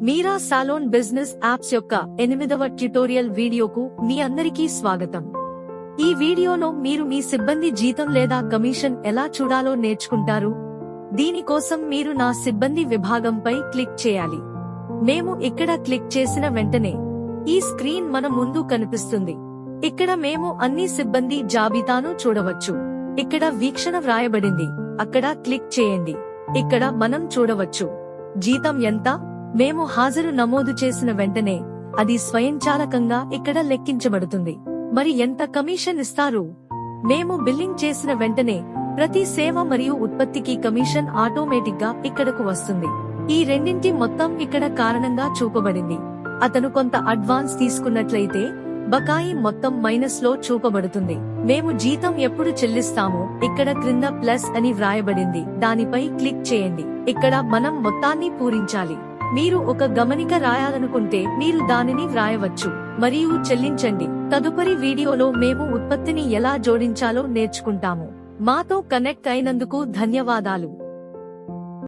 మీరా సాలోన్ business apps యొక్క 8వ tutorial వీడియోకు మీ అందరికీ స్వాగతం. ఈ వీడియోలో మీరు మీ సిబ్బంది జీతం లేదా కమిషన్ ఎలా చూడాలో నేర్చుకుంటారు. దీనికోసం మీరు నా సిబ్బంది విభాగంపై క్లిక్ చేయాలి. మేము ఇక్కడ క్లిక్ చేసిన వెంటనే ఈ స్క్రీన్ మన ముందు కనిపిస్తుంది. ఇక్కడ మేము అన్ని సిబ్బంది జాబితాను చూడవచ్చు. ఇక్కడ వీక్షణ వ్రాయబడింది. అక్కడ క్లిక్ చేయండి. ఇక్కడ మనం చూడవచ్చు జీతం ఎంత. మేము హాజరు నమోదు చేసిన వెంటనే అది స్వయంచాలకంగా ఇక్కడ లెక్కించబడుతుంది. మరి ఎంత కమిషన్ ఇస్తారు? మేము బిల్లింగ్ చేసిన వెంటనే ప్రతి సేవ మరియు ఉత్పత్తికి కమిషన్ ఆటోమేటిక్ గా ఇక్కడకు వస్తుంది. ఈ రెండింటి మొత్తం ఇక్కడ కారణంగా చూపబడింది. అతను కొంత అడ్వాన్స్ తీసుకున్నట్లయితే బకాయి మొత్తం మైనస్ లో చూపబడుతుంది. మేము జీతం ఎప్పుడు చెల్లిస్తామో ఇక్కడ క్రింద ప్లస్ అని వ్రాయబడింది. దానిపై క్లిక్ చేయండి. ఇక్కడ మనం మొత్తాన్ని పూరించాలి. మీరు ఒక గమనిక రాయాలనుకుంటే మీరు దానిని వ్రాయవచ్చు మరియు చెల్లించండి. తదుపరి వీడియోలో మేము ఉత్పత్తిని ఎలా జోడించాలో నేర్చుకుంటాము. మాతో కనెక్ట్ అయినందుకు ధన్యవాదాలు.